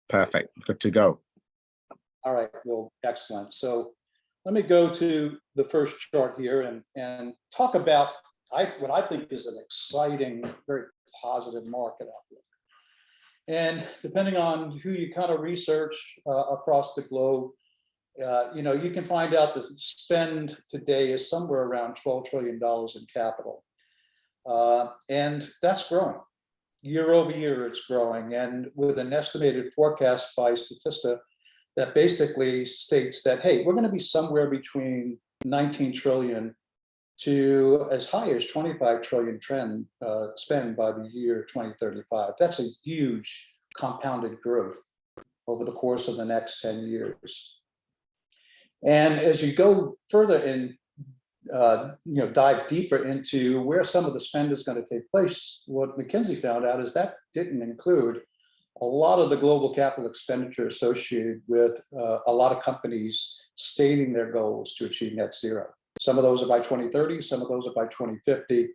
Perfect. Good to go. All right. Well, excellent. So let me go to the first chart here and talk about what I think is an exciting, very positive market outlook. And depending on who you kind of research across the globe, you can find out the spend today is somewhere around $12 trillion in capital. And that's growing. Year over year, it's growing. And with an estimated forecast by Statista that basically states that, hey, we're going to be somewhere between 19 trillion to as high as 25 trillion spend by the year 2035. That's a huge compounded growth over the course of the next 10 years. And as you go further and dive deeper into where some of the spend is going to take place, what McKinsey found out is that didn't include a lot of the global capital expenditure associated with a lot of companies stating their goals to achieve net zero. Some of those are by 2030, some of those are by 2050,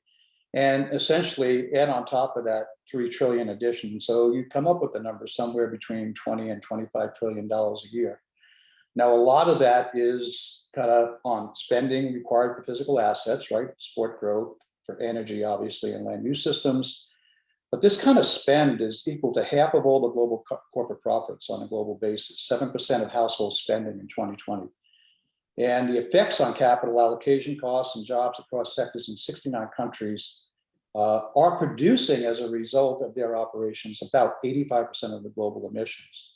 and essentially add on top of that 3 trillion addition. So you come up with the number somewhere between 20 and 25 trillion dollars a year. Now, a lot of that is kind of on spending required for physical assets, right? Support growth, for energy, obviously, and land use systems. But this kind of spend is equal to half of all the global corporate profits on a global basis, 7% of household spending in 2020. And the effects on capital allocation costs and jobs across sectors in 69 countries are producing, as a result of their operations, about 85% of the global emissions.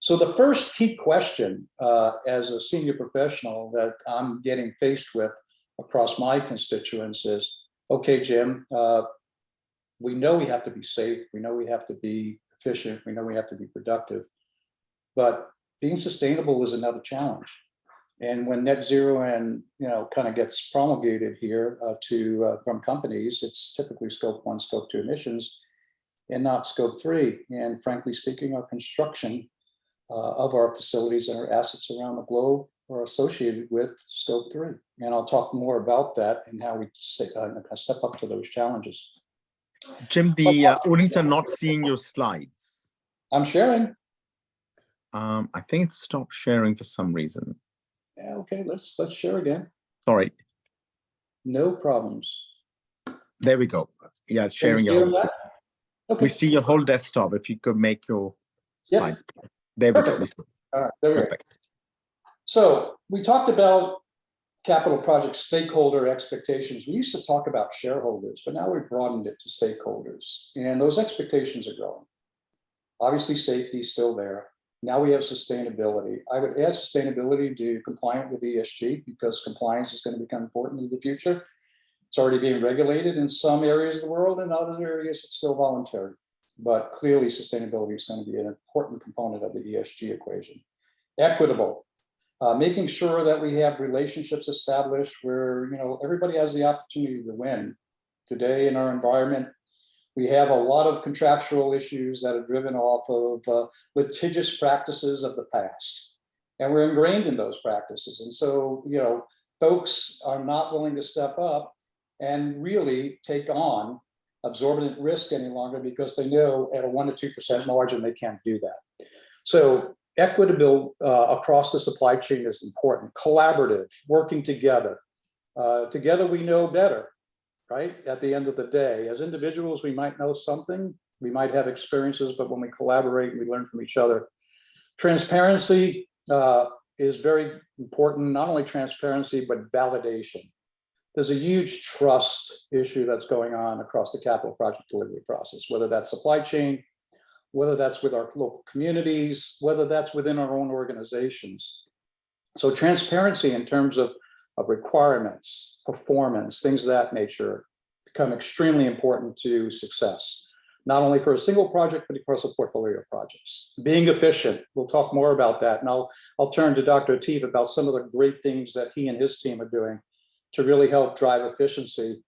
So the first key question as a senior professional that I'm getting faced with across my constituents is, okay, Jim, we know we have to be safe, we know we have to be efficient, we know we have to be productive, but being sustainable is another challenge. And when net zero and kind of gets promulgated here from companies, it's typically scope 1, scope 2 emissions, and not scope 3. And frankly speaking, our construction of our facilities and our assets around the globe are associated with scope 3. And I'll talk more about that and how we step up to those challenges. Jim, the audience are not seeing your slides. I'm sharing. I think it stopped sharing for some reason. Yeah, okay, let's share again. Sorry. No problems. There we go. Yeah, it's sharing your whole screen. Okay. We see your whole desktop. If you could make your slides. Yep. There we go. All right, there we go. So we talked about capital project stakeholder expectations. We used to talk about shareholders, but now we've broadened it to stakeholders. And those expectations are growing. Obviously, safety is still there. Now we have sustainability. I would add sustainability to compliant with ESG because compliance is going to become important in the future. It's already being regulated in some areas of the world. In other areas, it's still voluntary. But clearly, sustainability is going to be an important component of the ESG equation. Equitable, making sure that we have relationships established where everybody has the opportunity to win. Today in our environment, we have a lot of contractual issues that are driven off of litigious practices of the past, and we're ingrained in those practices. And so, folks are not willing to step up and really take on absorbent risk any longer because they know at a 1% to 2% margin they can't do that. So equitable across the supply chain is important. Collaborative, working together. Together we know better, right? At the end of the day, as individuals, we might know something, we might have experiences, but when we collaborate, we learn from each other. Transparency is very important, not only transparency, but validation. There's a huge trust issue that's going on across the capital project delivery process, whether that's supply chain, whether that's with our local communities, whether that's within our own organizations. So transparency in terms of requirements, performance, things of that nature become extremely important to success, not only for a single project, but across a portfolio of projects. Being efficient, we'll talk more about that. And I'll turn to Dr. Atif about some of the great things that he and his team are doing to really help drive efficiency,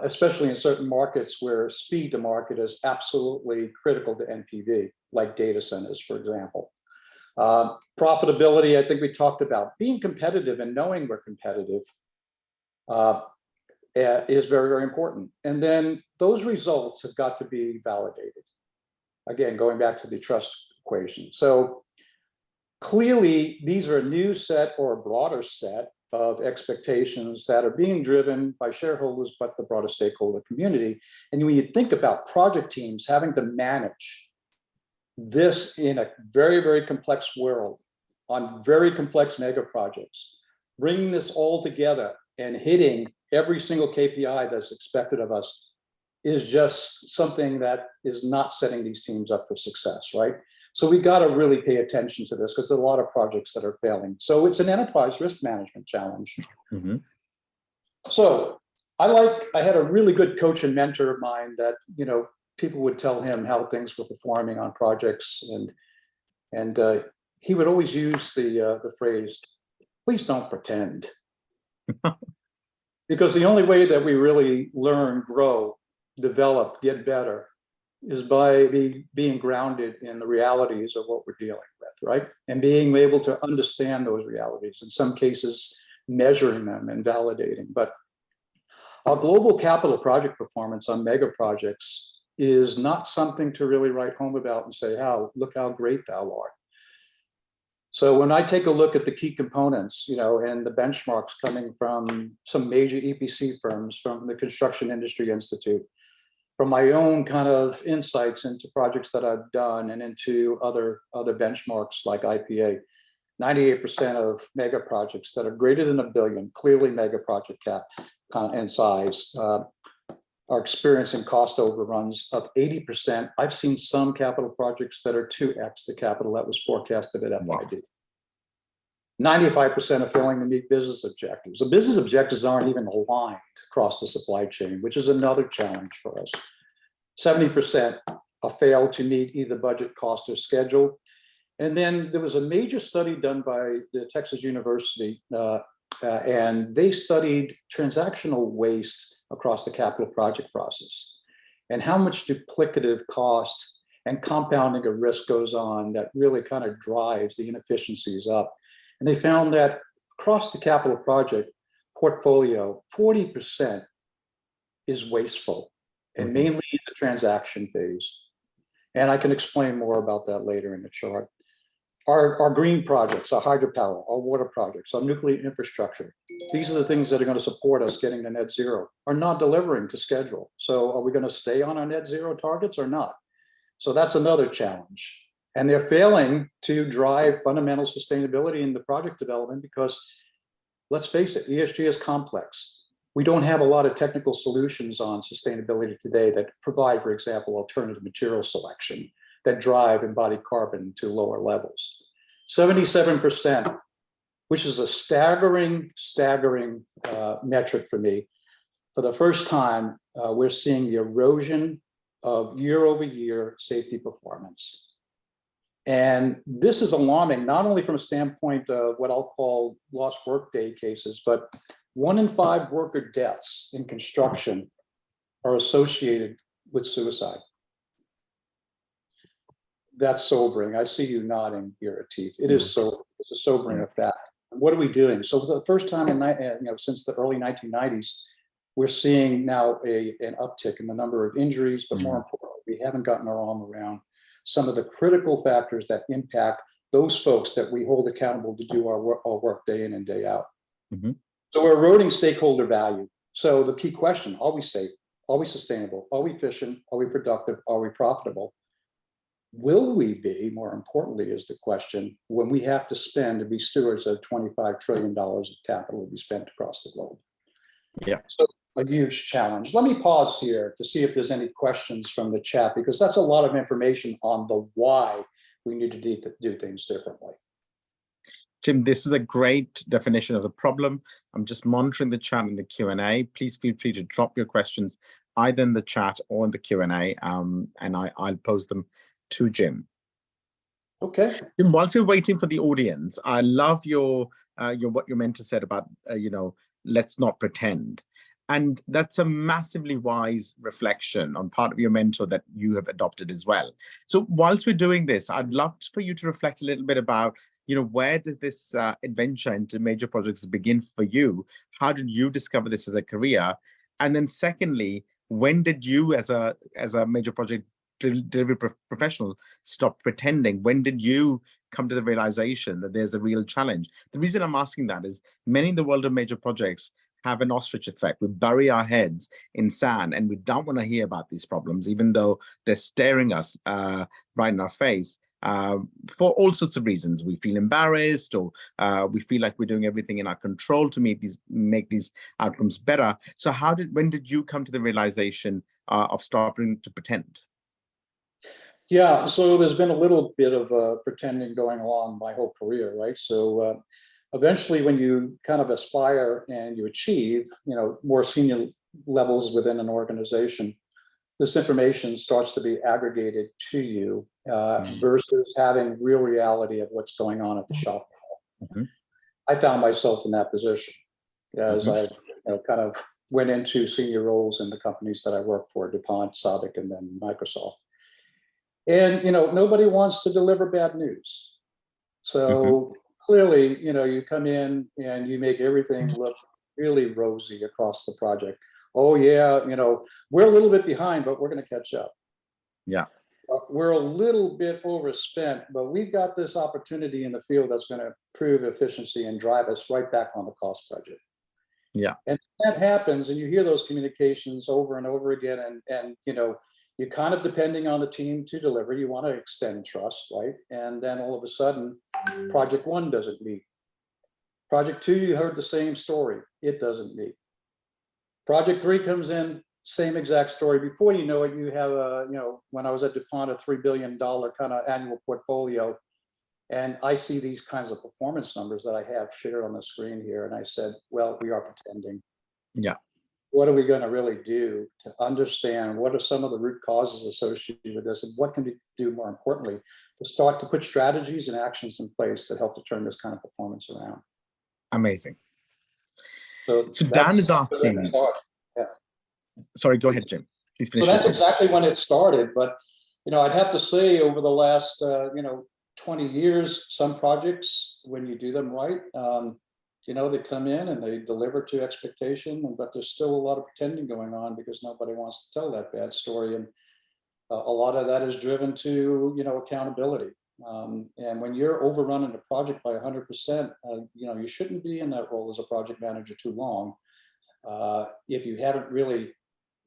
especially in certain markets where speed to market is absolutely critical to NPV, like data centers, for example. Profitability, I think we talked about. Being competitive and knowing we're competitive is very, very important. And then those results have got to be validated. Again, going back to the trust equation. So clearly, these are a new set or a broader set of expectations that are being driven by shareholders, but the broader stakeholder community. And when you think about project teams having to manage this in a very, very complex world on very complex mega projects, bringing this all together and hitting every single KPI that's expected of us is just something that is not setting these teams up for success, right? So we got to really pay attention to this because there's a lot of projects that are failing. So it's an enterprise risk management challenge. Mm-hmm. So I had a really good coach and mentor of mine that, you know, people would tell him how things were performing on projects, and he would always use the phrase, "Please don't pretend," because the only way that we really learn, grow, develop, get better is by being grounded in the realities of what we're dealing with, right? And being able to understand those realities, in some cases, measuring them and validating. But our global capital project performance on mega projects is not something to really write home about and say, look how great thou art. So when I take a look at the key components, you know, and the benchmarks coming from some major EPC firms, from the Construction Industry Institute, from my own kind of insights into projects that I've done and into other benchmarks like IPA, 98% of mega projects that are greater than $1 billion, clearly mega project cap and size, are experiencing cost overruns of 80%. I've seen some capital projects that are 2x the capital that was forecasted at FID. Wow. 95% are failing to meet business objectives. The business objectives aren't even aligned across the supply chain, which is another challenge for us. 70% have failed to meet either budget, cost, or schedule. And then there was a major study done by the Texas University, and they studied transactional waste across the capital project process and how much duplicative cost and compounding of risk goes on that really kind of drives the inefficiencies up. And they found that across the capital project portfolio, 40% is wasteful, and mainly in the transaction phase. And I can explain more about that later in the chart. Our green projects, our hydropower, our water projects, our nuclear infrastructure, these are the things that are going to support us getting to net zero, are not delivering to schedule. So are we going to stay on our net zero targets or not? So that's another challenge. And they're failing to drive fundamental sustainability in the project development because, let's face it, ESG is complex. We don't have a lot of technical solutions on sustainability today that provide, for example, alternative material selection that drive embodied carbon to lower levels. 77%, which is a staggering metric for me. For the first time, we're seeing the erosion of year-over-year safety performance. And this is alarming, not only from a standpoint of what I'll call lost workday cases, but 1 in 5 worker deaths in construction are associated with suicide. That's sobering. I see you nodding here, Atif. It is so. It's a sobering fact. What are we doing? So for the first time in since the early 1990s, we're seeing now an uptick in the number of injuries, but more importantly, we haven't gotten our arm around some of the critical factors that impact those folks that we hold accountable to do our work day in and day out. So we're eroding stakeholder value. So the key question: are we safe? Are we sustainable? Are we efficient? Are we productive? Are we profitable? Will we be, more importantly, is the question, when we have to spend to be stewards of $25 trillion of capital to be spent across the globe? Yeah. So a huge challenge. Let me pause here to see if there's any questions from the chat, because that's a lot of information on the why we need to do things differently. Tim, this is a great definition of the problem. I'm just monitoring the chat and the Q&A. Please feel free to drop your questions either in the chat or in the Q&A, and I'll pose them to Jim. Okay. Jim, whilst we're waiting for the audience, I love your what your mentor said about let's not pretend, and that's a massively wise reflection on part of your mentor that you have adopted as well. So whilst we're doing this, I'd love for you to reflect a little bit about where does this adventure into major projects begin for you? How did you discover this as a career? And then secondly, when did you as a major project delivery professional stop pretending? When did you come to the realization that there's a real challenge? The reason I'm asking that is many in the world of major projects have an ostrich effect. We bury our heads in sand and we don't want to hear about these problems, even though they're staring us right in our face. For all sorts of reasons. We feel embarrassed, or we feel like we're doing everything in our control to make these outcomes better. So when did you come to the realization of stopping to pretend? Yeah, so there's been a little bit of pretending going along my whole career, right? So eventually, when you kind of aspire and you achieve, more senior levels within an organization, this information starts to be aggregated to you versus having real reality of what's going on at the shop floor. Mm-hmm. I found myself in that position as I kind of went into senior roles in the companies that I worked for, DuPont, Sabic, and then Microsoft. And nobody wants to deliver bad news. So clearly, you come in and you make everything look really rosy across the project. Oh yeah, we're a little bit behind, but we're going to catch up. Yeah. We're a little bit overspent, but we've got this opportunity in the field that's going to prove efficiency and drive us right back on the cost budget. Yeah. And that happens, and you hear those communications over and over again, and you're kind of depending on the team to deliver. You want to extend trust, right? And then all of a sudden, project one doesn't meet. Project two, you heard the same story. It doesn't meet. Project three comes in, same exact story. Before you know it, you have when I was at DuPont, a $3 billion kind of annual portfolio. And I see these kinds of performance numbers that I have shared on the screen here. And I said, well, we are pretending. Yeah. What are we going to really do to understand what are some of the root causes associated with this, and what can we do, more importantly, to start to put strategies and actions in place that help to turn this kind of performance around? Amazing. So Dan is asking. Yeah. Sorry, go ahead, Jim. Please finish. So that's exactly when it started. But I'd have to say over the last 20 years, some projects, when you do them right, they come in and they deliver to expectation, but there's still a lot of pretending going on because nobody wants to tell that bad story. And a lot of that is driven to, accountability. And when you're overrunning a project by 100%, you shouldn't be in that role as a project manager too long if you haven't really,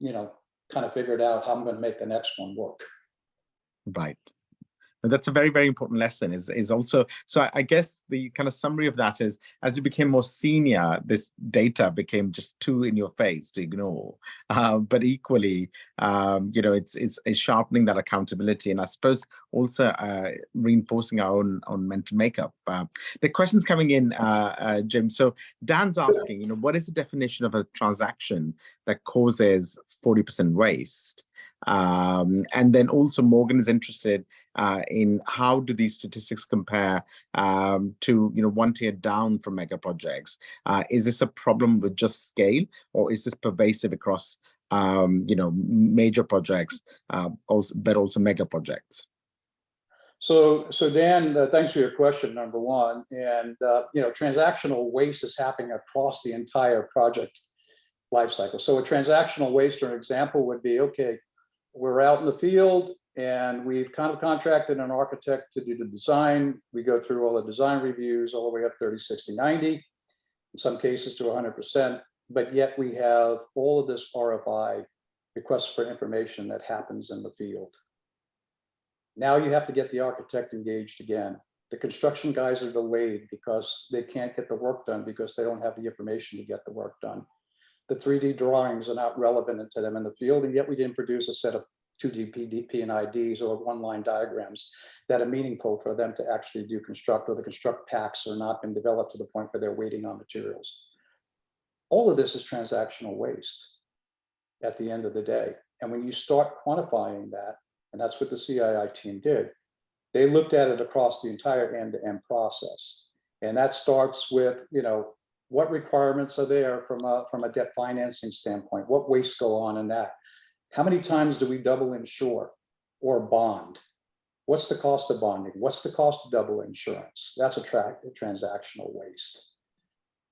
kind of figured out how I'm going to make the next one work. Right. And that's a very, very important lesson is also, so I guess the kind of summary of that is, as you became more senior, this data became just too in your face to ignore. But equally, it's sharpening that accountability, and I suppose also reinforcing our own mental makeup. The question's coming in, Jim. So Dan's asking, what is the definition of a transaction that causes 40% waste? And then also Morgan is interested in how do these statistics compare to one tier down from mega projects? Is this a problem with just scale, or is this pervasive across major projects, but also mega projects? So Dan, thanks for your question, number one. And transactional waste is happening across the entire project lifecycle. So a transactional waste, or an example, would be, okay, we're out in the field and we've kind of contracted an architect to do the design. We go through all the design reviews all the way up 30, 60, 90, in some cases to 100%, but yet we have all of this RFI, requests for information, that happens in the field. Now you have to get the architect engaged again. The construction guys are delayed because they can't get the work done because they don't have the information to get the work done. The 3D drawings are not relevant to them in the field, and yet we didn't produce a set of 2D P&IDs or one-line diagrams that are meaningful for them to actually do construct, or the construct packs are not been developed to the point where they're waiting on materials. All of this is transactional waste at the end of the day. And when you start quantifying that, and that's what the CII team did, they looked at it across the entire end-to-end process. And that starts with, what requirements are there from a debt financing standpoint? What wastes go on in that? How many times do we double insure or bond? What's the cost of bonding? What's the cost of double insurance? That's a transactional waste.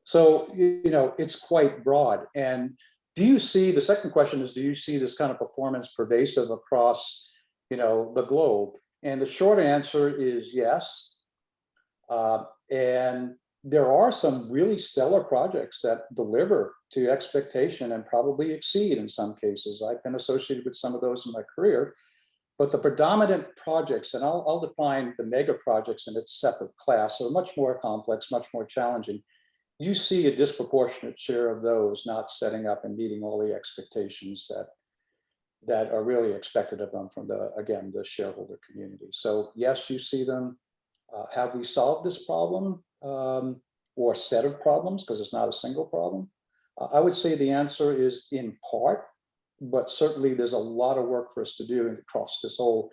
So, it's quite broad. And do you see, the second question is, do you see this kind of performance pervasive across the globe? And the short answer is yes. And there are some really stellar projects that deliver to expectation and probably exceed in some cases. I've been associated with some of those in my career, but the predominant projects, and I'll define the mega projects in its separate class, are much more complex, much more challenging. You see a disproportionate share of those not setting up and meeting all the expectations that are really expected of them from the shareholder community. So yes, you see them. Have we solved this problem or set of problems? Because it's not a single problem. I would say the answer is in part, but certainly there's a lot of work for us to do across this whole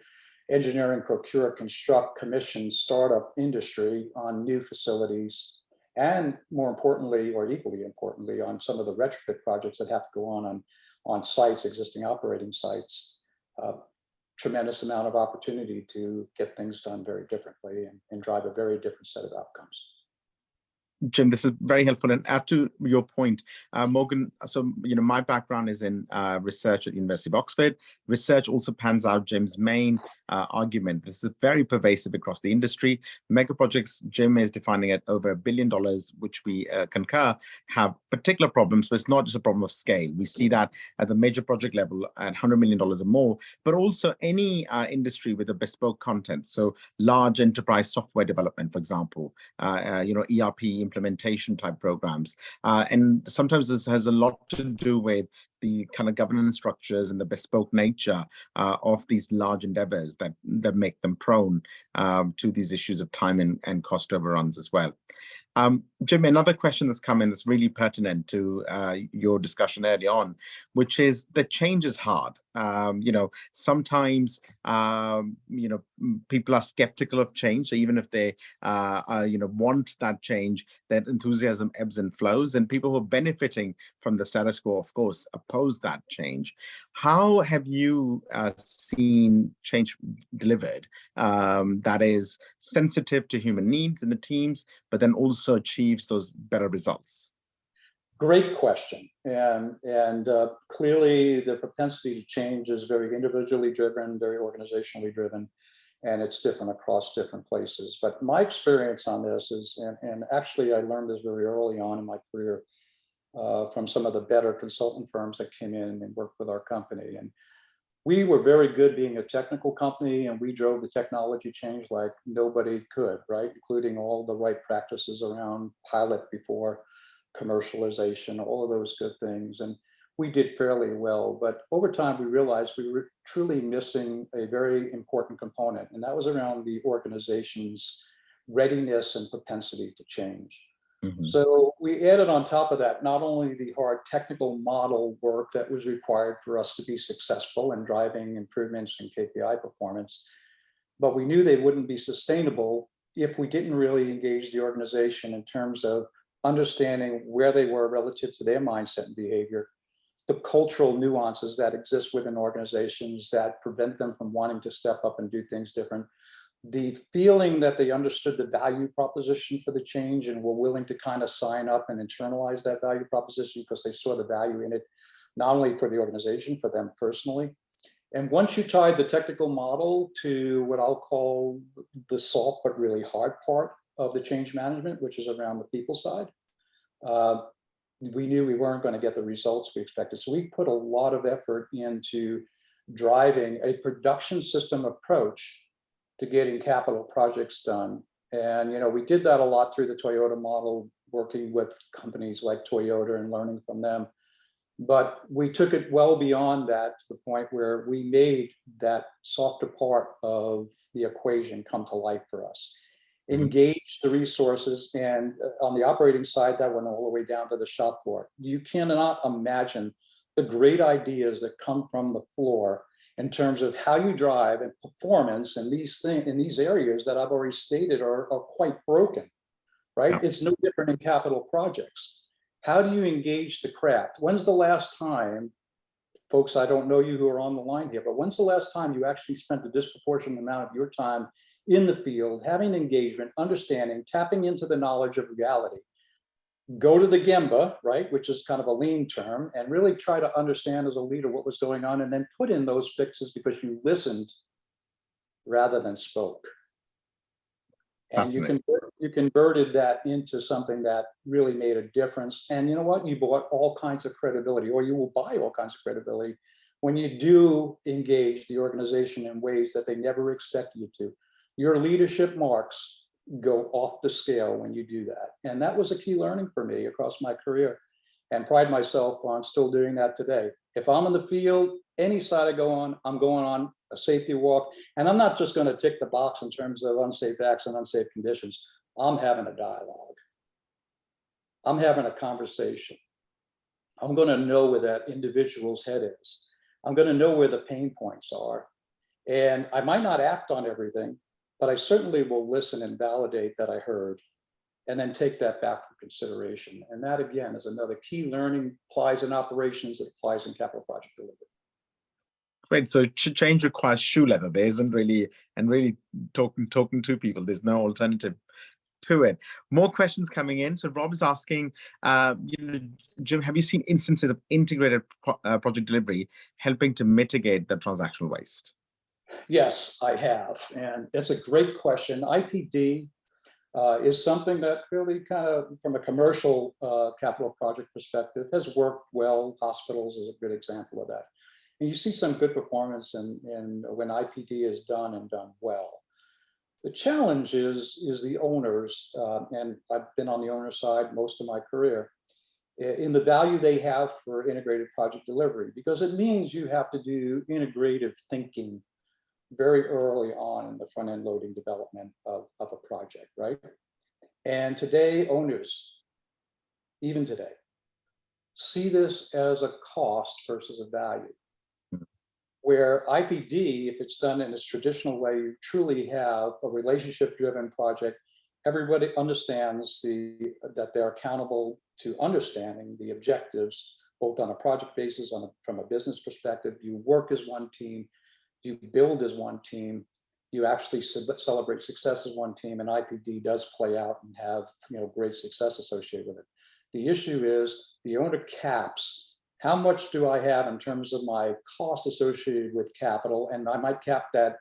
engineering, procure, construct, commission, startup industry on new facilities, and more importantly, or equally importantly, on some of the retrofit projects that have to go on sites, existing operating sites. Tremendous amount of opportunity to get things done very differently and drive a very different set of outcomes. Jim, this is very helpful. And add to your point, Morgan, so, my background is in research at the University of Oxford. Research also pans out Jim's main argument. This is very pervasive across the industry. Mega projects, Jim is defining at over $1 billion, which we concur, have particular problems, but it's not just a problem of scale. We see that at the major project level at $100 million or more, but also any industry with a bespoke content. So large enterprise software development, for example, ERP implementation type programs. And sometimes this has a lot to do with the kind of governance structures and the bespoke nature of these large endeavors that make them prone to these issues of time and cost overruns as well. Jim, another question that's come in that's really pertinent to your discussion early on, which is that change is hard. Sometimes, people are skeptical of change. So even if they, want that change, that enthusiasm ebbs and flows, and people who are benefiting from the status quo, of course, oppose that change. How have you seen change delivered that is sensitive to human needs in the teams, but then also achieves those better results? Great question. And clearly the propensity to change is very individually driven, very organizationally driven, and it's different across different places. But my experience on this is, and actually I learned this very early on in my career from some of the better consultant firms that came in and worked with our company. And we were very good being a technical company, and we drove the technology change like nobody could, right? Including all the right practices around pilot before commercialization, all of those good things. And we did fairly well. But over time, we realized we were truly missing a very important component, and that was around the organization's readiness and propensity to change. Mm-hmm. So we added on top of that, not only the hard technical model work that was required for us to be successful in driving improvements in KPI performance, but we knew they wouldn't be sustainable if we didn't really engage the organization in terms of understanding where they were relative to their mindset and behavior, the cultural nuances that exist within organizations that prevent them from wanting to step up and do things different, the feeling that they understood the value proposition for the change and were willing to kind of sign up and internalize that value proposition because they saw the value in it, not only for the organization, for them personally. And once you tied the technical model to what I'll call the soft but really hard part of the change management, which is around the people side, we knew we weren't going to get the results we expected. So we put a lot of effort into driving a production system approach to getting capital projects done. And we did that a lot through the Toyota model, working with companies like Toyota and learning from them. But we took it well beyond that to the point where we made that softer part of the equation come to life for us. Engage the resources, and on the operating side, that went all the way down to the shop floor. You cannot imagine the great ideas that come from the floor in terms of how you drive and performance and these things in these areas that I've already stated are quite broken, right? Yeah. It's no different in capital projects. How do you engage the craft? When's the last time, folks, I don't know you who are on the line here, but when's the last time you actually spent a disproportionate amount of your time in the field, having engagement, understanding, tapping into the knowledge of reality? Go to the Gemba, right, which is kind of a lean term, and really try to understand as a leader what was going on, and then put in those fixes because you listened rather than spoke. And Fascinating. you converted that into something that really made a difference. And you know what? You bought all kinds of credibility, or you will buy all kinds of credibility when you do engage the organization in ways that they never expect you to. Your leadership marks go off the scale when you do that. And that was a key learning for me across my career, and pride myself on still doing that today. If I'm in the field, any side I go on, I'm going on a safety walk. And I'm not just going to tick the box in terms of unsafe acts and unsafe conditions. I'm having a dialogue. I'm having a conversation. I'm going to know where that individual's head is. I'm going to know where the pain points are. And I might not act on everything, but I certainly will listen and validate that I heard, and then take that back for consideration. And that, again, is another key learning, applies in operations, it applies in capital project delivery. Great. So change requires shoe leather. There isn't really, and really talking to people, there's no alternative to it. More questions coming in. So Rob is asking, Jim, have you seen instances of integrated project delivery helping to mitigate the transactional waste? Yes, I have. And it's a great question. IPD is something that really kind of, from a commercial capital project perspective, has worked well. Hospitals is a good example of that. And you see some good performance in when IPD is done and done well. The challenge is the owners, and I've been on the owner side most of my career, in the value they have for integrated project delivery, because it means you have to do integrative thinking very early on in the front end loading development of a project, right? And today, owners, even today, see this as a cost versus a value. Where IPD, if it's done in its traditional way, you truly have a relationship-driven project. Everybody understands that they're accountable to understanding the objectives, both on a project basis, from a business perspective. You work as one team, you build as one team, you actually celebrate success as one team, and IPD does play out and have great success associated with it. The issue is the owner caps. How much do I have in terms of my cost associated with capital? And I might cap that,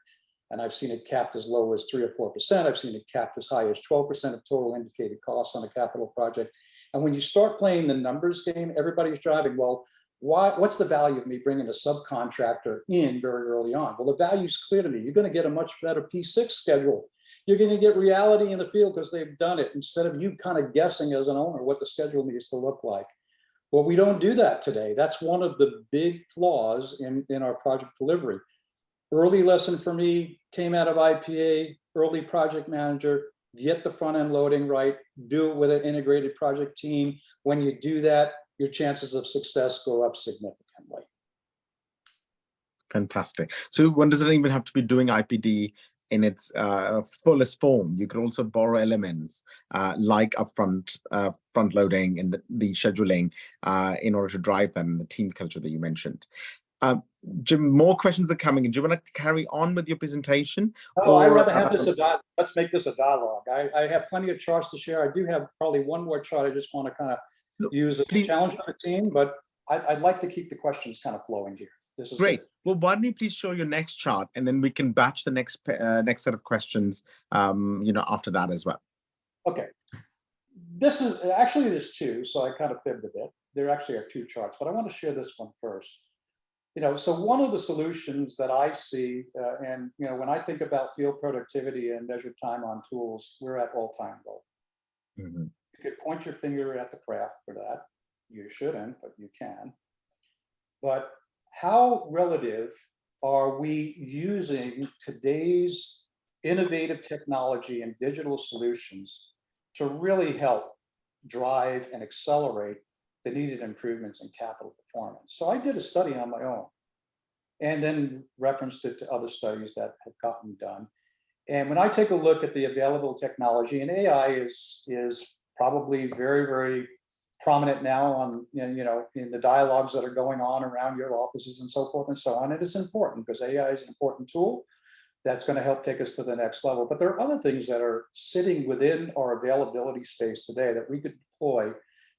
and I've seen it capped as low as 3 or 4%. I've seen it capped as high as 12% of total indicated costs on a capital project. And when you start playing the numbers game, everybody's driving, well, what's the value of me bringing a subcontractor in very early on? Well, the value's clear to me. You're going to get a much better P6 schedule. You're going to get reality in the field because they've done it, instead of you kind of guessing as an owner what the schedule needs to look like. Well, we don't do that today. That's one of the big flaws in our project delivery. Early lesson for me came out of IPA, early project manager, get the front end loading right, do it with an integrated project team. When you do that, your chances of success go up significantly. Fantastic. So one doesn't even have to be doing IPD in its fullest form. You could also borrow elements like upfront front loading and the scheduling in order to drive them, the team culture that you mentioned. Jim, more questions are coming in. Do you want to carry on with your presentation? Oh, I'd rather have this a dialogue. Let's make this a dialogue. I have plenty of charts to share. I do have probably one more chart I just want to kind of use as a challenge for the team, but I'd like to keep the questions kind of flowing here. This is great. Good. Well, why don't you please show your next chart, and then we can batch the next set of questions, after that as well. Okay. This is actually, there's two, so I kind of fibbed a bit. There actually are two charts, but I want to share this one first. So one of the solutions that I see, and when I think about field productivity and measured time on tools, we're at all-time low. Mm-hmm. You could point your finger at the craft for that. You shouldn't, but you can. But how relative are we using today's innovative technology and digital solutions to really help drive and accelerate the needed improvements in capital performance? So I did a study on my own and then referenced it to other studies that have gotten done. And when I take a look at the available technology, and AI is probably very, very prominent now on, in the dialogues that are going on around your offices and so forth and so on. It is important because AI is an important tool that's going to help take us to the next level. But there are other things that are sitting within our availability space today that we could deploy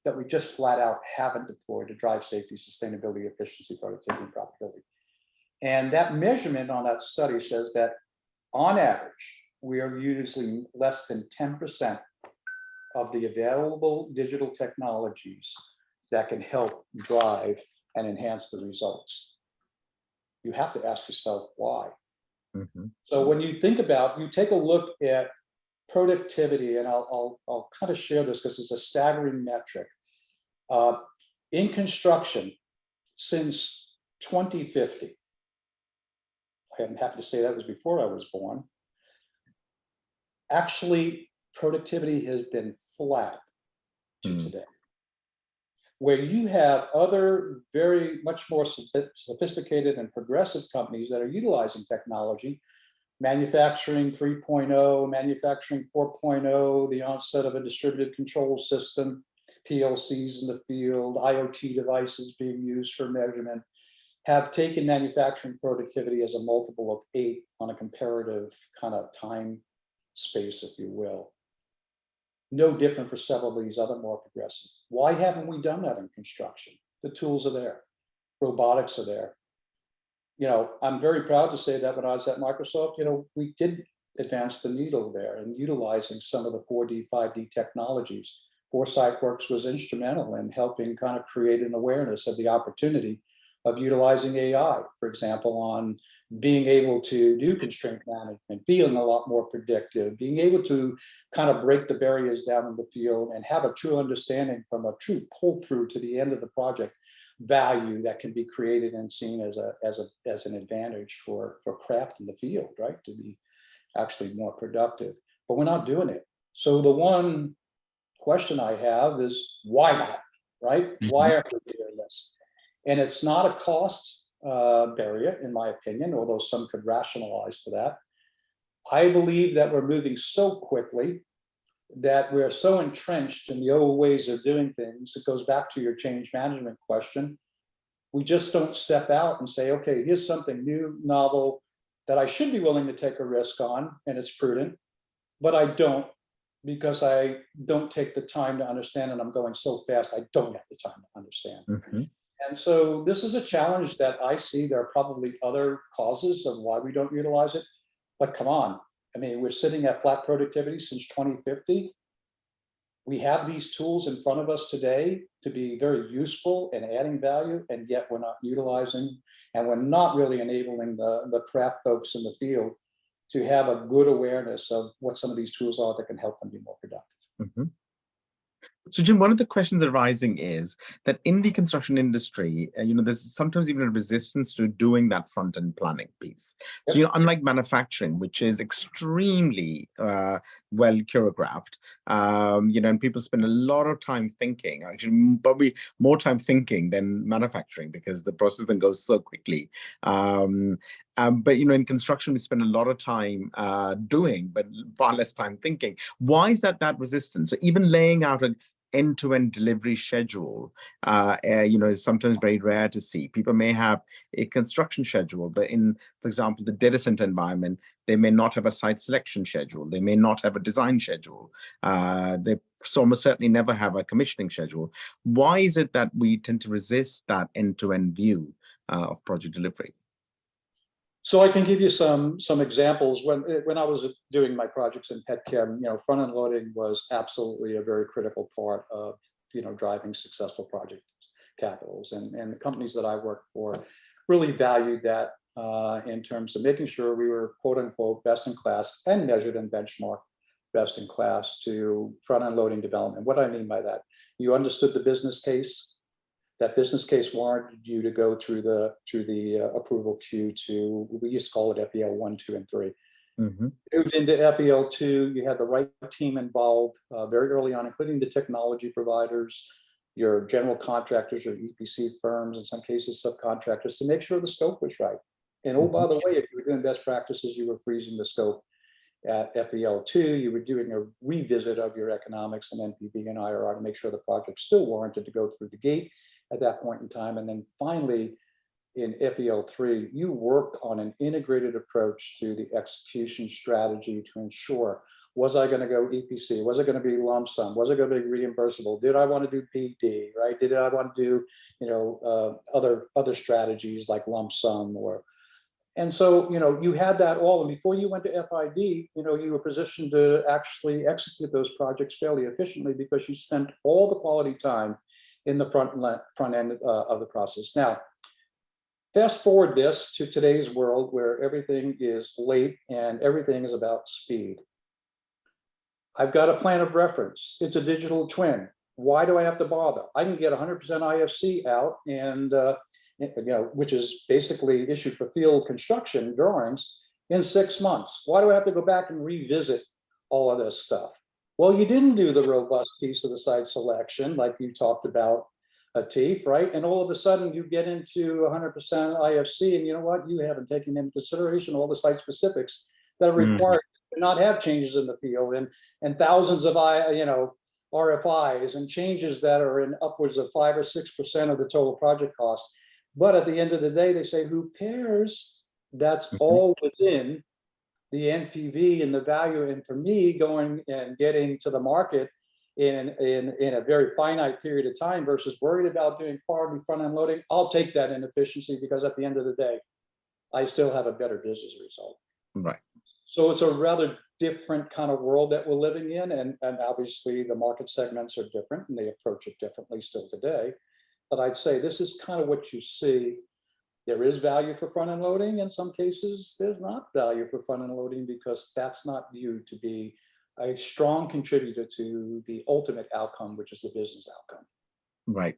that we just flat out haven't deployed to drive safety, sustainability, efficiency, productivity, and profitability. And that measurement on that study says that on average, we are using less than 10% of the available digital technologies that can help drive and enhance the results. You have to ask yourself why. Mhm. So when you think about, you take a look at productivity, and I'll kind of share this because it's a staggering metric. In construction, since 2050, I'm happy to say that was before I was born, actually productivity has been flat to Mm. today. Where you have other very much more sophisticated and progressive companies that are utilizing technology, manufacturing 3.0, manufacturing 4.0, the onset of a distributed control system, PLCs in the field, IoT devices being used for measurement, have taken manufacturing productivity as a multiple of 8 on a comparative kind of time space, if you will. No different for several of these other more progressive. Why haven't we done that in construction? The tools are there. Robotics are there. You know, I'm very proud to say that when I was at Microsoft, you know, we did advance the needle there and utilizing some of the 4D, 5D technologies. ForesightWorks was instrumental in helping kind of create an awareness of the opportunity of utilizing AI, for example, on being able to do constraint management, being a lot more predictive, being able to kind of break the barriers down in the field and have a true understanding from a true pull through to the end of the project value that can be created and seen as an advantage for craft in the field, right? To be actually more productive, but we're not doing it. So the one question I have is why not, right? Why aren't we doing this? And it's not a cost barrier, in my opinion, although some could rationalize for that. I believe that we're moving so quickly that we're so entrenched in the old ways of doing things. It goes back to your change management question. We just don't step out and say, okay, here's something new, novel, that I should be willing to take a risk on, and it's prudent, but I don't, because I don't take the time to understand, and I'm going so fast, I don't have the time to understand. Mhm. And so this is a challenge that I see. There are probably other causes of why we don't utilize it, but come on. I mean, we're sitting at flat productivity since 2050. We have these tools in front of us today to be very useful and adding value, and yet we're not utilizing, and we're not really enabling the craft folks in the field to have a good awareness of what some of these tools are that can help them be more productive. Mhm. So, Jim, one of the questions arising is that in the construction industry, there's sometimes even a resistance to doing that front-end planning piece. So, Yep. unlike manufacturing, which is extremely well choreographed, and people spend a lot of time thinking, actually, probably more time thinking than manufacturing because the process then goes so quickly. But in construction, we spend a lot of time doing, but far less time thinking. Why is that resistance? So even laying out an end-to-end delivery schedule, is sometimes very rare to see. People may have a construction schedule, but in, for example, the data center environment, they may not have a site selection schedule. They may not have a design schedule. They almost certainly never have a commissioning schedule. Why is it that we tend to resist that end-to-end view of project delivery? So I can give you some examples. When I was doing my projects in petchem, front end loading was absolutely a very critical part of driving successful project capitals, and the companies that I worked for really valued that in terms of making sure we were quote unquote best in class and measured and benchmarked best in class to front end loading development. What do I mean by that? You understood the business case. That business case warranted you to go through the approval queue to, we used to call it FEL 1, 2, and 3. Mm-hmm. Moved into FEL 2, you had the right team involved very early on, including the technology providers, your general contractors, your EPC firms, in some cases subcontractors, to make sure the scope was right. And oh, by the way, if you were doing best practices, you were freezing the scope at FEL 2, you were doing a revisit of your economics and NPV and IRR to make sure the project still warranted to go through the gate at that point in time. And then finally, in FEL 3, you worked on an integrated approach to the execution strategy to ensure, was I going to go EPC? Was it going to be lump sum? Was it going to be reimbursable? Did I want to do PD, right? Did I want to do, other strategies like lump sum or And so, you had that all, and before you went to FID, you were positioned to actually execute those projects fairly efficiently because you spent all the quality time in the front end of the process. Now, fast forward this to today's world where everything is late and everything is about speed. I've got a plan of reference. It's a digital twin. Why do I have to bother? I can get 100% IFC out, and which is basically issued for field construction drawings, in 6 months. Why do I have to go back and revisit all of this stuff? Well, you didn't do the robust piece of the site selection like you talked about, Atif, right? And all of a sudden you get into 100% IFC, and you know what? You haven't taken into consideration all the site specifics that are required to not have changes in the field, and thousands of RFIs and changes that are in upwards of 5 or 6% of the total project cost. But at the end of the day, they say, who cares? That's all within the NPV and the value. And for me, going and getting to the market in a very finite period of time versus worried about doing quality front-end loading, I'll take that inefficiency because at the end of the day, I still have a better business result. Right. So it's a rather different kind of world that we're living in. And obviously the market segments are different and they approach it differently still today. But I'd say this is kind of what you see. There is value for front-end loading. In some cases, there's not value for front-end loading because that's not viewed to be a strong contributor to the ultimate outcome, which is the business outcome. Right.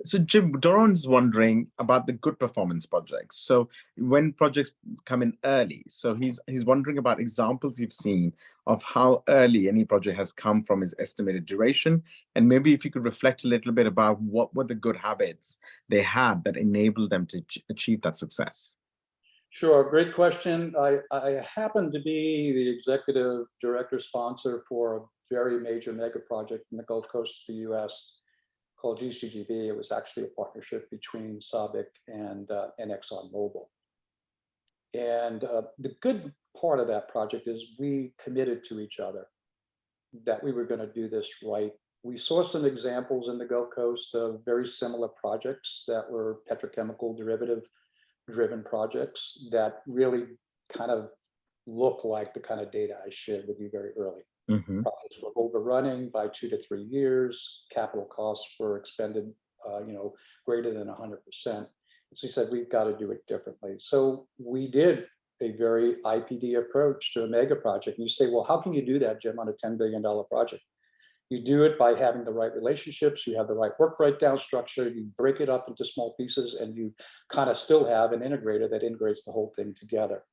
So Jim, Doron's wondering about the good performance projects. So when projects come in early, so he's wondering about examples you've seen of how early any project has come from his estimated duration. And maybe if you could reflect a little bit about what were the good habits they had that enabled them to achieve that success. Sure, great question. I happen to be the executive director sponsor for a very major mega project in the Gulf Coast of the US called GCGB. It was actually a partnership between SABIC and ExxonMobil. And the good part of that project is we committed to each other that we were going to do this right. We saw some examples in the Gulf Coast of very similar projects that were petrochemical derivative driven projects that really kind of look like the kind of data I shared with you very early. Projects were overrunning by 2 to 3 years. Capital costs were expended, greater than 100%. So he said, we've got to do it differently. So we did a very IPD approach to a mega project. And you say, well, how can you do that, Jim, on a $10 billion project? You do it by having the right relationships. You have the right work breakdown structure. You break it up into small pieces, and you kind of still have an integrator that integrates the whole thing together.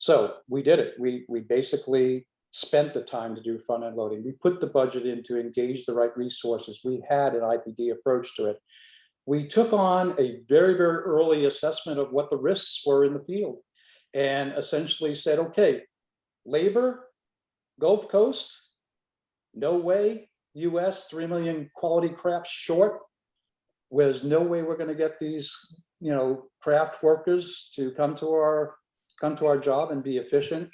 So we did it. We basically spent the time to do front-end loading. We put the budget in to engage the right resources. We had an IPD approach to it. We took on a very, very early assessment of what the risks were in the field and essentially said, okay, labor, Gulf Coast, no way. US, 3 million quality crafts short. There's no way we're going to get these, craft workers to come to our job and be efficient.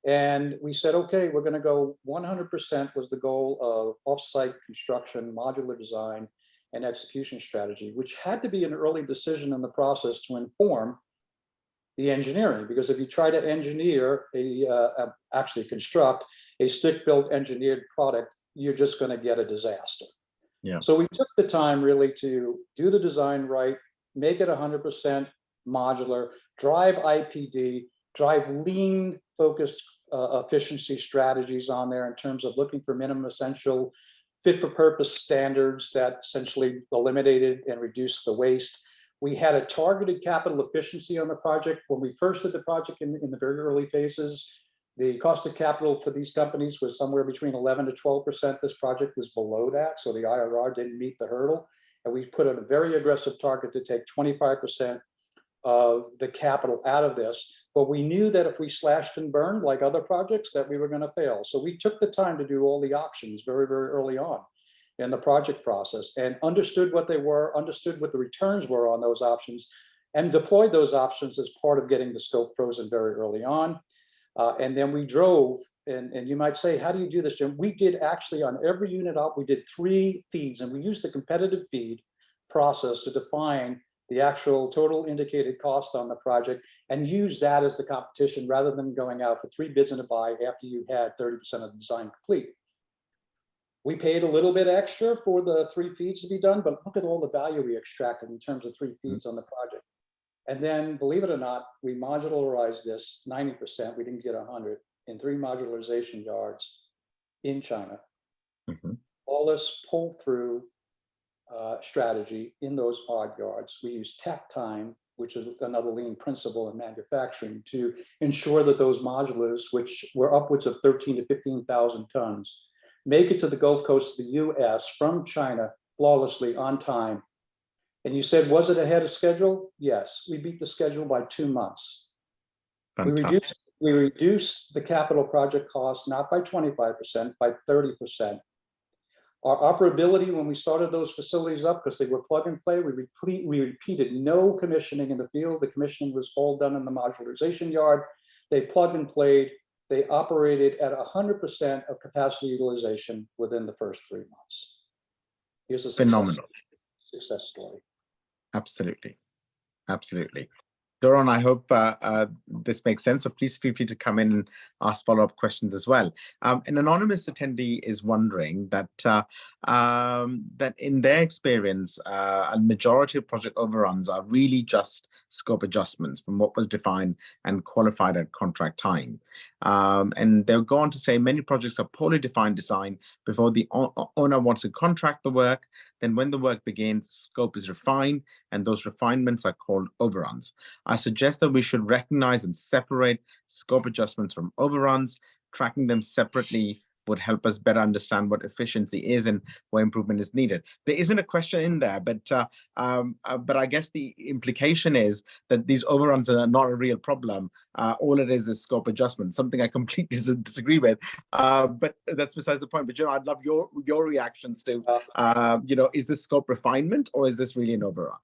And we said, okay, we're going to go 100% was the goal of off-site construction, modular design, and execution strategy, which had to be an early decision in the process to inform the engineering. Because if you try to engineer actually construct a stick-built engineered product, you're just going to get a disaster. Yeah. So we took the time really to do the design right, make it 100% modular, drive IPD, drive lean focused efficiency strategies on there in terms of looking for minimum essential fit for purpose standards that essentially eliminated and reduced the waste. We had a targeted capital efficiency on the project. When we first did the project in the very early phases, the cost of capital for these companies was somewhere between 11 to 12%. This project was below that, so the IRR didn't meet the hurdle. And we put a very aggressive target to take 25% of the capital out of this. But we knew that if we slashed and burned like other projects, that we were going to fail. So we took the time to do all the options very, very early on in the project process and understood what they were, understood what the returns were on those options, and deployed those options as part of getting the scope frozen very early on. And then we drove, and you might say, how do you do this, Jim? We did actually on every unit up, we did 3 feeds, and we used the competitive feed process to define the actual total indicated cost on the project, and use that as the competition rather than going out for 3 bids and a buy after you had 30% of the design complete. We paid a little bit extra for the 3 feeds to be done, but look at all the value we extracted in terms of 3 feeds on the project. And then, believe it or not, we modularized this 90%, we didn't get 100, in 3 modularization yards in China. Flawless pull-through strategy in those pod yards. We use takt time, which is another lean principle in manufacturing, to ensure that those modulars, which were upwards of 13 to 15,000 tons, make it to the Gulf Coast of the US from China flawlessly on time. And you said, was it ahead of schedule? Yes, we beat the schedule by 2 months. Fantastic. We reduced the capital project cost, not by 25%, by 30%. Our operability, when we started those facilities up, because they were plug and play, we repeated no commissioning in the field. The commissioning was all done in the modularization yard. They plugged and played. They operated at 100% of capacity utilization within the first 3 months. Here's a Phenomenal success story. Absolutely. Absolutely. Doron, I hope this makes sense. So please feel free to come in and ask follow-up questions as well. An anonymous attendee is wondering that that in their experience, a majority of project overruns are really just scope adjustments from what was defined and qualified at contract time. And they'll go on to say many projects are poorly defined design before the owner wants to contract the work. Then when the work begins, scope is refined, and those refinements are called overruns. I suggest that we should recognize and separate scope adjustments from overruns. Tracking them separately would help us better understand what efficiency is and where improvement is needed. There isn't a question in there, but I guess the implication is that these overruns are not a real problem. All it is scope adjustment, something I completely disagree with. But that's besides the point. But I'd love your reactions to, is this scope refinement or is this really an overrun?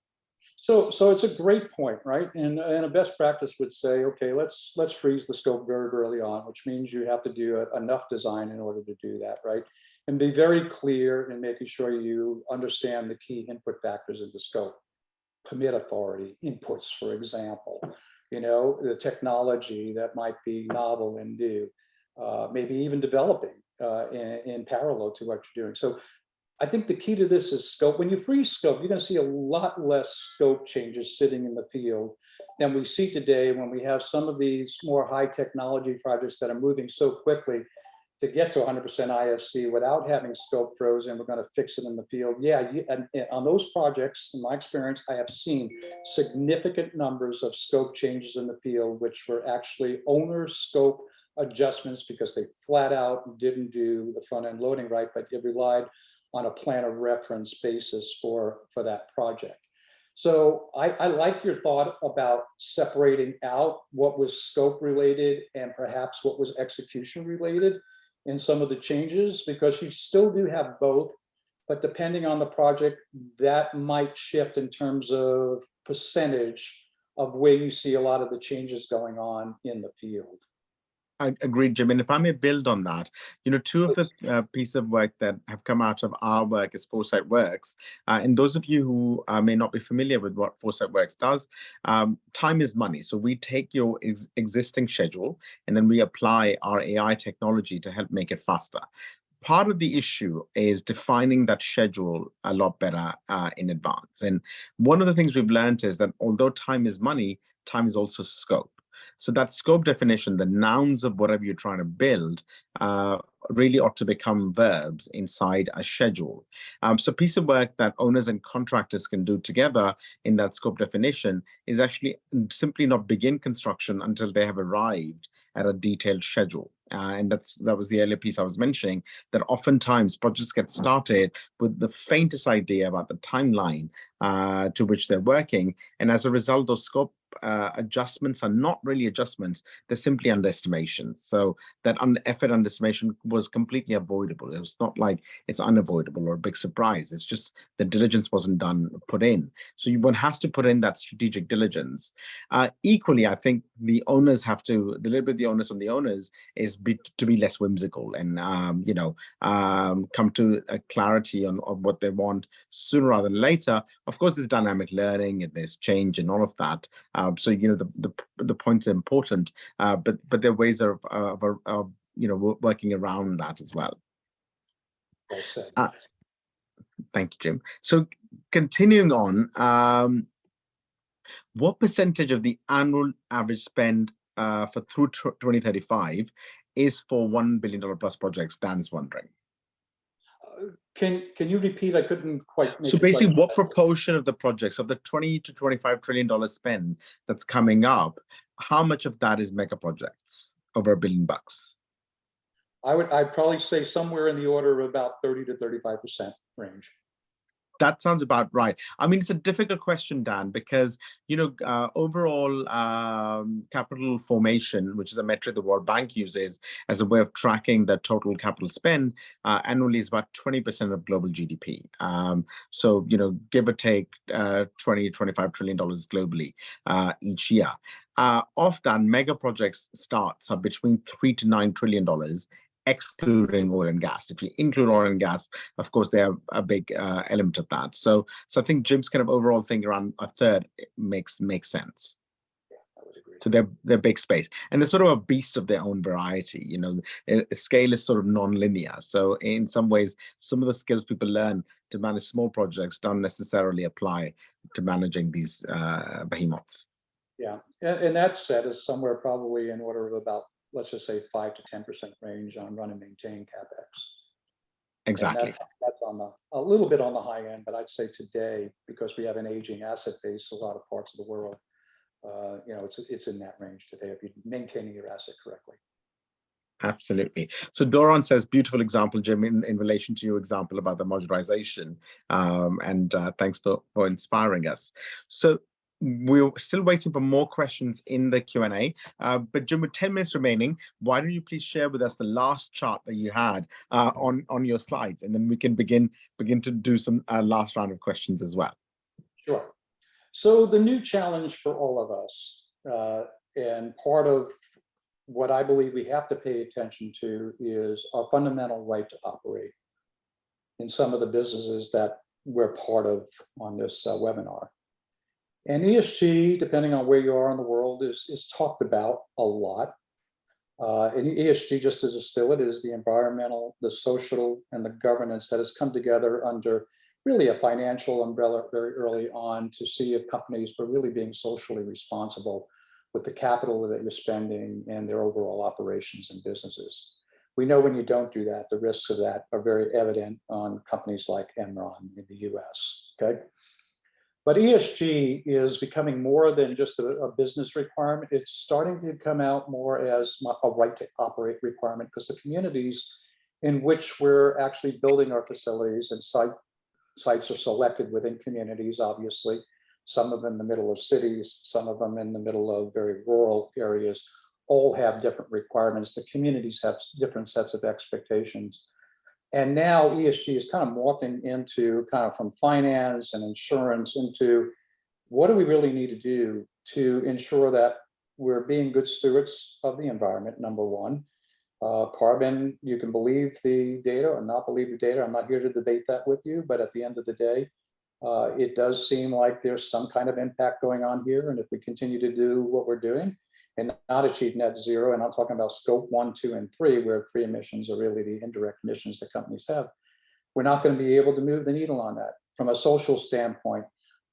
So it's a great point, right? And a best practice would say, okay, let's freeze the scope very early on, which means you have to do enough design in order to do that, right? And be very clear in making sure you understand the key input factors of the scope. Permit authority, inputs, for example, the technology that might be novel and new, maybe even developing in parallel to what you're doing. So I think the key to this is scope. When you freeze scope, you're going to see a lot less scope changes sitting in the field than we see today when we have some of these more high technology projects that are moving so quickly to get to 100% IFC without having scope frozen. We're going to fix it in the field. Yeah, and on those projects, in my experience, I have seen significant numbers of scope changes in the field, which were actually owner scope adjustments because they flat out didn't do the front end loading right, but it relied on a plan of reference basis for that project. So I like your thought about separating out what was scope related and perhaps what was execution related in some of the changes, because you still do have both, but depending on the project, that might shift in terms of percentage of where you see a lot of the changes going on in the field. I agree, Jim. And if I may build on that, two of the pieces of work that have come out of our work is Foresight Works. And those of you who may not be familiar with what Foresight Works does, time is money. So we take your existing schedule and then we apply our AI technology to help make it faster. Part of the issue is defining that schedule a lot better in advance. And one of the things we've learned is that although time is money, time is also scope. So that scope definition, the nouns of whatever you're trying to build, really ought to become verbs inside a schedule. So a piece of work that owners and contractors can do together in that scope definition is actually simply not begin construction until they have arrived at a detailed schedule. And that was the earlier piece I was mentioning, that oftentimes projects get started with the faintest idea about the timeline to which they're working. And as a result, those scope adjustments are not really adjustments, they're simply underestimations. So that effort underestimation was completely avoidable. It was not like it's unavoidable or a big surprise. It's just the diligence wasn't put in. So one has to put in that strategic diligence. Equally, I think the owners have to, the little bit the onus on the owners is to be less whimsical and, come to a clarity on what they want sooner rather than later. Of course, there's dynamic learning and there's change and all of that. So, the points are important, but there are ways of working around that as well. Well said. Thank you, Jim. So continuing on, what percentage of the annual average spend for through 2035 is for $1 billion plus projects? Dan's wondering. Can you repeat? I couldn't quite make So it basically, quite. what proportion of the projects of the $20 to $25 trillion spend that's coming up, how much of that is mega projects over $1 billion? I'd probably say somewhere in the order of about 30 to 35% range. That sounds about right. I mean, it's a difficult question, Dan, because, overall capital formation, which is a metric the World Bank uses as a way of tracking the total capital spend, annually is about 20% of global GDP. So, give or take $20-25 trillion globally each year. Of that, mega projects starts are between $3 to $9 trillion, excluding oil and gas. If you include oil and gas, of course, they are a big element of that. So I think Jim's kind of overall thing around a third makes sense. Yeah, I would agree. So they're big space, and they're sort of a beast of their own variety. Scale is sort of non-linear. So in some ways, some of the skills people learn to manage small projects don't necessarily apply to managing these behemoths. Yeah, and that said is somewhere probably in order of about, let's just say 5 to 10% range on run and maintain CapEx. Exactly. And that's on a little bit on the high end, but I'd say today, because we have an aging asset base, a lot of parts of the world, it's in that range today if you're maintaining your asset correctly. Absolutely. So Doron says, beautiful example, Jim, in relation to your example about the modularization. And thanks for inspiring us. So we're still waiting for more questions in the Q&A, but Jim, with 10 minutes remaining, why don't you please share with us the last chart that you had on your slides, and then we can begin to do some last round of questions as well. Sure. So the new challenge for all of us, and part of what I believe we have to pay attention to, is our fundamental right to operate in some of the businesses that we're part of on this webinar. And ESG, depending on where you are in the world, is talked about a lot. And ESG, just to distill it, is the environmental, the social, and the governance that has come together under really a financial umbrella very early on to see if companies were really being socially responsible with the capital that you're spending and their overall operations and businesses. We know when you don't do that, the risks of that are very evident on companies like Enron in the US, okay? But ESG is becoming more than just a business requirement. It's starting to come out more as a right to operate requirement, because the communities in which we're actually building our facilities and sites are selected within communities, obviously, some of them in the middle of cities, some of them in the middle of very rural areas, all have different requirements. The communities have different sets of expectations. And now ESG is kind of morphing into kind of from finance and insurance into what do we really need to do to ensure that we're being good stewards of the environment, number one. Carbon, you can believe the data or not believe the data. I'm not here to debate that with you, but at the end of the day, it does seem like there's some kind of impact going on here. And if we continue to do what we're doing and not achieve net zero, and I'm talking about scope 1, 2, and 3, where 3 emissions are really the indirect emissions that companies have, we're not going to be able to move the needle on that. From a social standpoint,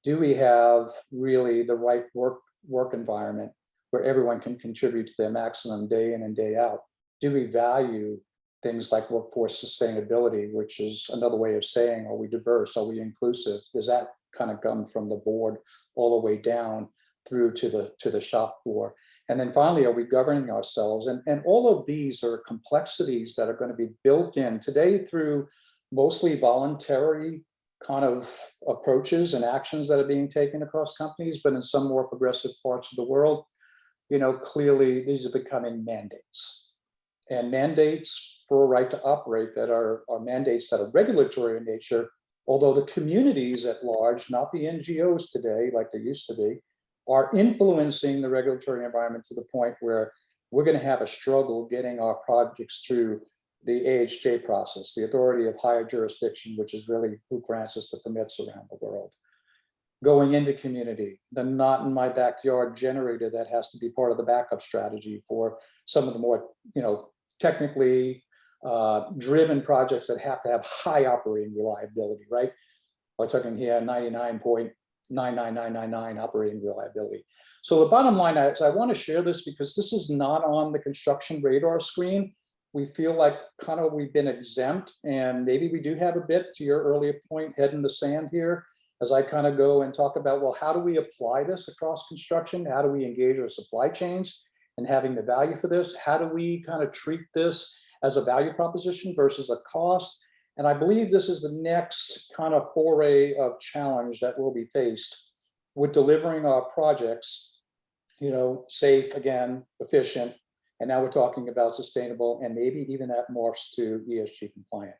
do we have really the right work environment where everyone can contribute to their maximum day in and day out? Do we value things like workforce sustainability, which is another way of saying, are we diverse? Are we inclusive? Does that kind of come from the board all the way down through to the shop floor? And then finally, are we governing ourselves? And all of these are complexities that are going to be built in today through mostly voluntary kind of approaches and actions that are being taken across companies, but in some more progressive parts of the world, clearly these are becoming mandates. And mandates for a right to operate that are mandates that are regulatory in nature, although the communities at large, not the NGOs today like they used to be, are influencing the regulatory environment to the point where we're going to have a struggle getting our projects through the AHJ process, the authority of higher jurisdiction, which is really who grants us the permits around the world. Going into community, the not in my backyard generator that has to be part of the backup strategy for some of the more, technically driven projects that have to have high operating reliability, right? We're talking here 99.99999 operating reliability. So the bottom line is I want to share this because this is not on the construction radar screen. We feel like kind of we've been exempt, and maybe we do have a bit, to your earlier point, head in the sand here, as I kind of go and talk about, well, how do we apply this across construction? How do we engage our supply chains and having the value for this? How do we kind of treat this as a value proposition versus a cost? And I believe this is the next kind of foray of challenge that will be faced with delivering our projects, safe, again, efficient. And now we're talking about sustainable, and maybe even that morphs to ESG compliant.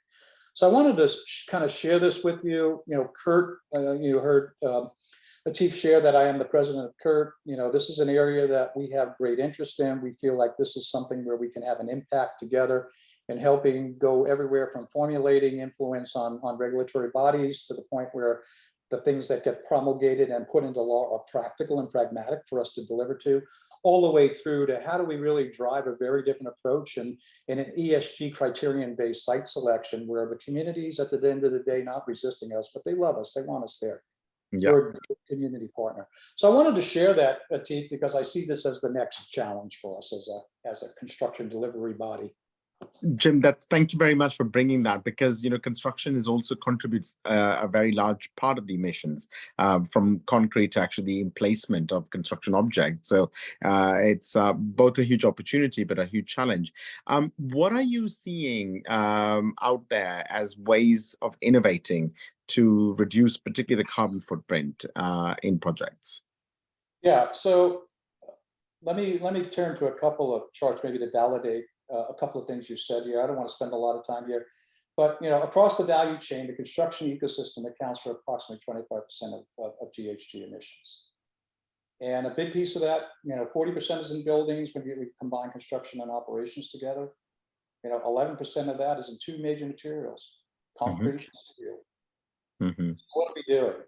So I wanted to kind of share this with you. Kurt, you heard Atif share that I am the president of Kurt. This is an area that we have great interest in. We feel like this is something where we can have an impact together in helping go everywhere from formulating influence on regulatory bodies to the point where the things that get promulgated and put into law are practical and pragmatic for us to deliver to, all the way through to how do we really drive a very different approach and in an ESG criterion-based site selection where the communities at the end of the day not resisting us, but they love us, they want us there. Yeah. We're a good community partner. So I wanted to share that, Atif, because I see this as the next challenge for us as a construction delivery body. Jim, thank you very much for bringing that, because construction is also contributes a very large part of the emissions from concrete to actually the emplacement of construction objects. So it's both a huge opportunity but a huge challenge. What are you seeing out there as ways of innovating to reduce particularly the carbon footprint in projects? Yeah, so let me turn to a couple of charts maybe to validate a couple of things you said here. I don't want to spend a lot of time here, but across the value chain, the construction ecosystem accounts for approximately 25% of GHG emissions. And a big piece of that, 40% is in buildings when we combine construction and operations together. 11% of that is in two major materials, concrete and steel. What are we doing?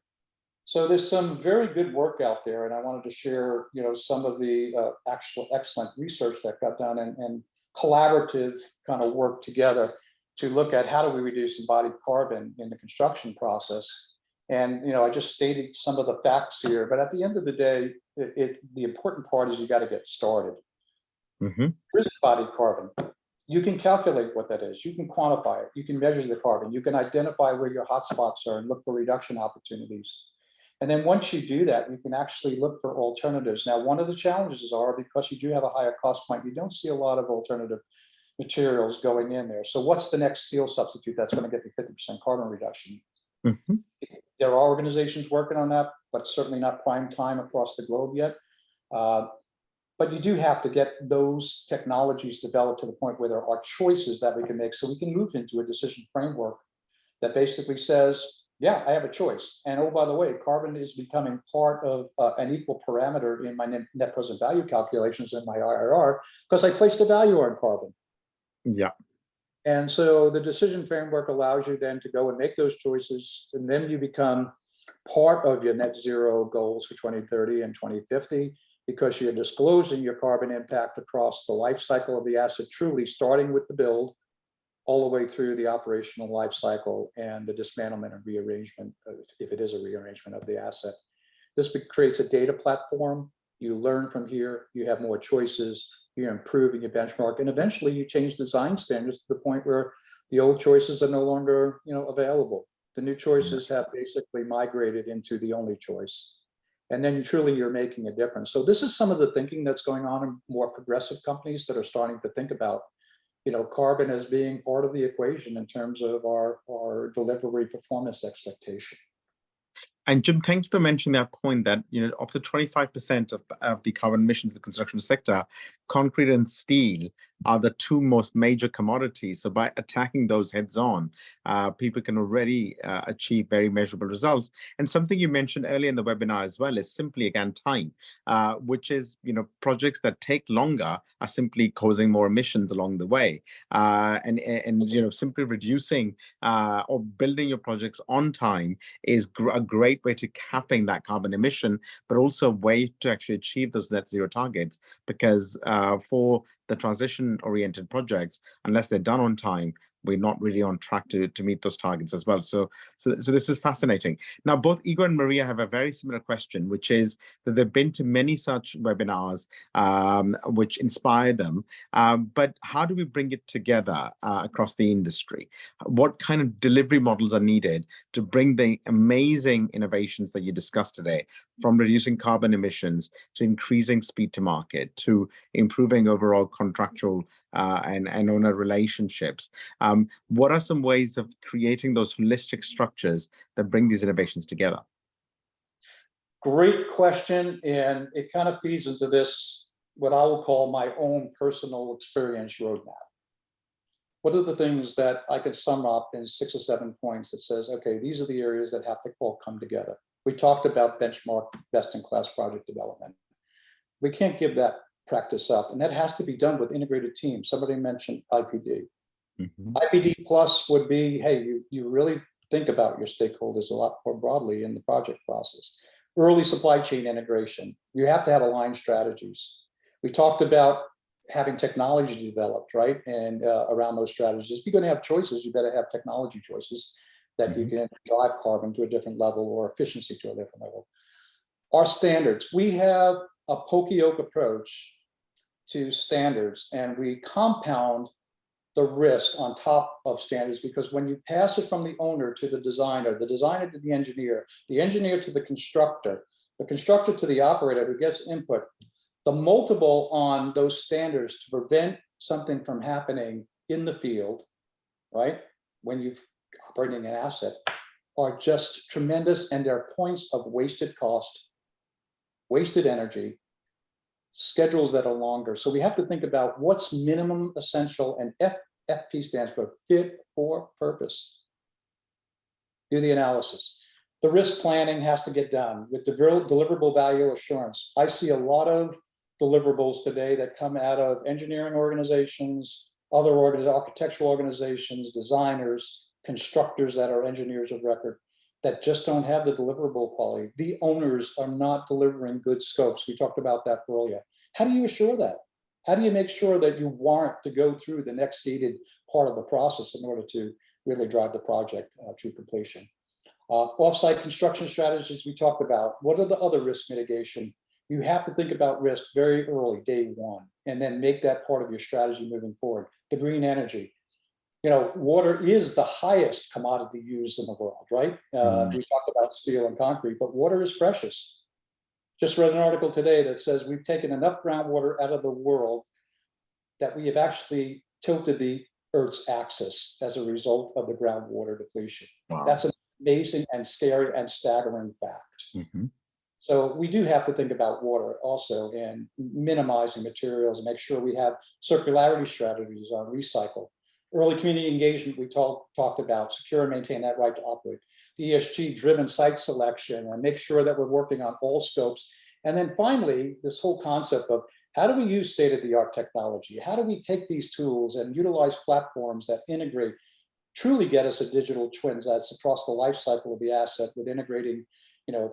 So there's some very good work out there, and I wanted to share, some of the actual excellent research that got done and collaborative kind of work together to look at how do we reduce embodied carbon in the construction process. And I just stated some of the facts here, but at the end of the day, the important part is you got to get started. Here's embodied carbon. You can calculate what that is. You can quantify it. You can measure the carbon. You can identify where your hotspots are and look for reduction opportunities. And then once you do that, you can actually look for alternatives. Now, one of the challenges are because you do have a higher cost point, you don't see a lot of alternative materials going in there. So what's the next steel substitute that's going to get you 50% carbon reduction? There are organizations working on that, but certainly not prime time across the globe yet. But you do have to get those technologies developed to the point where there are choices that we can make so we can move into a decision framework that basically says, yeah, I have a choice. And oh, by the way, carbon is becoming part of an equal parameter in my net present value calculations in my IRR because I placed a value on carbon. Yeah. And so the decision framework allows you then to go and make those choices, and then you become part of your net zero goals for 2030 and 2050 because you're disclosing your carbon impact across the life cycle of the asset, truly starting with the build all the way through the operational life cycle and the dismantlement and rearrangement, if it is a rearrangement of the asset. This creates a data platform. You learn from here, you have more choices, you're improving your benchmark, and eventually you change design standards to the point where the old choices are no longer available. The new choices have basically migrated into the only choice. And then truly you're making a difference. So this is some of the thinking that's going on in more progressive companies that are starting to think about carbon as being part of the equation in terms of our delivery performance expectation. And Jim, thank you for mentioning that point that, of the 25% of the carbon emissions of the construction sector, concrete and steel are the two most major commodities. So by attacking those heads on, people can already achieve very measurable results. And something you mentioned earlier in the webinar as well is simply, again, time, which is, projects that take longer are simply causing more emissions along the way. And simply reducing or building your projects on time is a great way to capping that carbon emission, but also a way to actually achieve those net zero targets. Because for the transition-oriented projects, unless they're done on time, we're not really on track to meet those targets as well. So this is fascinating. Now, both Igor and Maria have a very similar question, which is that they've been to many such webinars which inspire them. But how do we bring it together across the industry? What kind of delivery models are needed to bring the amazing innovations that you discussed today, from reducing carbon emissions to increasing speed to market to improving overall contractual and owner relationships? What are some ways of creating those holistic structures that bring these innovations together? Great question, and it kind of feeds into this, what I will call my own personal experience roadmap. What are the things that I could sum up in 6 or 7 points that says, okay, these are the areas that have to all come together? We talked about benchmark best-in-class project development. We can't give that practice up, and that has to be done with integrated teams. Somebody mentioned IPD. IPD plus would be, hey, you really think about your stakeholders a lot more broadly in the project process. Early supply chain integration. You have to have aligned strategies. We talked about having technology developed, right? And around those strategies. If you're going to have choices, you better have technology choices that you can drive carbon to a different level or efficiency to a different level. Our standards. We have a poka-yoke approach to standards, and we compound the risk on top of standards, because when you pass it from the owner to the designer to the engineer to the constructor to the operator who gets input, the multiple on those standards to prevent something from happening in the field, right, when you're operating an asset, are just tremendous, and there are points of wasted cost, wasted energy, schedules that are longer. So we have to think about what's minimum essential, and FP stands for fit for purpose. Do the analysis. The risk planning has to get done with the deliverable value assurance. I see a lot of deliverables today that come out of engineering organizations, other architectural organizations, designers, constructors that are engineers of record, that just don't have the deliverable quality. The owners are not delivering good scopes. We talked about that earlier. How do you assure that? How do you make sure that you warrant to go through the next gated part of the process in order to really drive the project to completion? Offsite construction strategies we talked about. What are the other risk mitigation? You have to think about risk very early, day one, and then make that part of your strategy moving forward. The green energy. Water is the highest commodity used in the world, right? We talked about steel and concrete, but water is precious. Just read an article today that says we've taken enough groundwater out of the world that we have actually tilted the Earth's axis as a result of the groundwater depletion. Wow. That's an amazing and scary and staggering fact. So we do have to think about water also, and minimizing materials, and make sure we have circularity strategies on recycle. Early community engagement, we talked about, secure and maintain that right to operate. The ESG-driven site selection, and make sure that we're working on all scopes. And then finally, this whole concept of how do we use state-of-the-art technology? How do we take these tools and utilize platforms that integrate, truly get us a digital twin that's across the life cycle of the asset, with integrating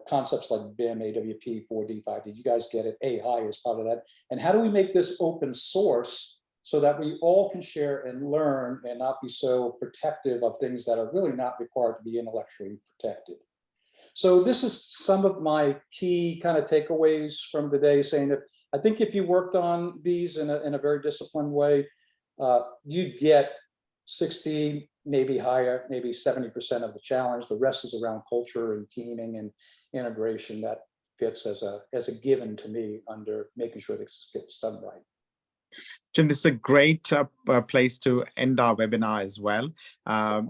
concepts like BIM, AWP, 4D, 5D. You guys get it. AI is part of that. And how do we make this open source so that we all can share and learn, and not be so protective of things that are really not required to be intellectually protected? So this is some of my key kind of takeaways from today, saying that I think if you worked on these in a very disciplined way, you'd get 60, maybe higher, maybe 70% of the challenge. The rest is around culture and teaming and integration that fits as a given to me under making sure this gets done right. Jim, this is a great place to end our webinar as well.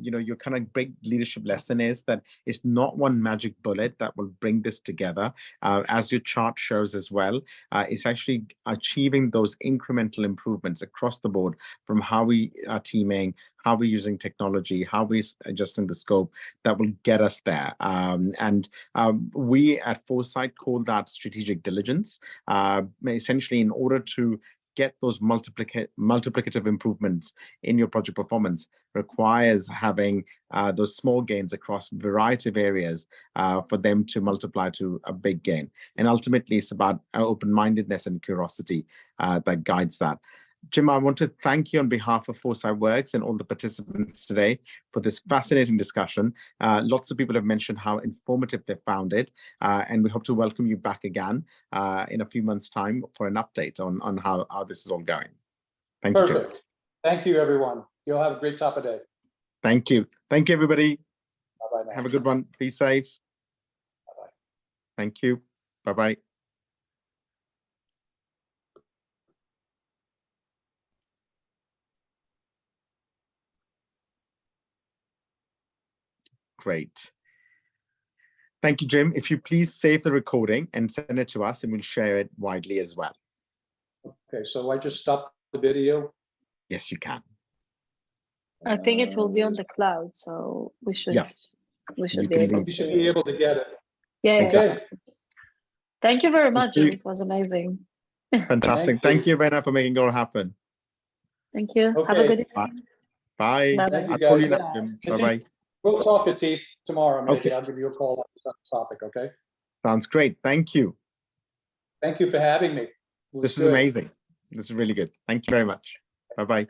Your kind of big leadership lesson is that it's not one magic bullet that will bring this together. As your chart shows as well, it's actually achieving those incremental improvements across the board from how we are teaming, how we're using technology, how we're adjusting the scope that will get us there. We at Foresight call that strategic diligence. Essentially, in order to get those multiplicative improvements in your project performance requires having those small gains across a variety of areas for them to multiply to a big gain. And ultimately, it's about open-mindedness and curiosity that guides that. Jim, I want to thank you on behalf of Foresight Works and all the participants today for this fascinating discussion. Lots of people have mentioned how informative they found it, and we hope to welcome you back again in a few months' time for an update on how this is all going. Thank you, Jim. Perfect. Thank you, everyone. You'll have a great top of day. Thank you. Thank you, everybody. Bye-bye now. Have a good one. Be safe. Bye-bye. Thank you. Bye-bye. Great. Thank you, Jim. If you please save the recording and send it to us, and we'll share it widely as well. Okay, so I just stopped the video. Yes, you can. I think it will be on the cloud, so we should You be can able leave. You should be able to get it. Yeah. Okay. Thank you very much. you. It was amazing. Fantastic. Thank you. Thank you, Bena, for making it all happen. Thank you. Have a Okay. good Bye. evening. Bye. Bye-bye. Thank you, I'll call guys. you now, Jim. Bye-bye. We'll talk to Teef tomorrow. Maybe Okay. I'll give you a call on this topic. Okay. Sounds great. Thank you. Thank you for having me. This is amazing. This is really good. Thank you very much. Bye-bye.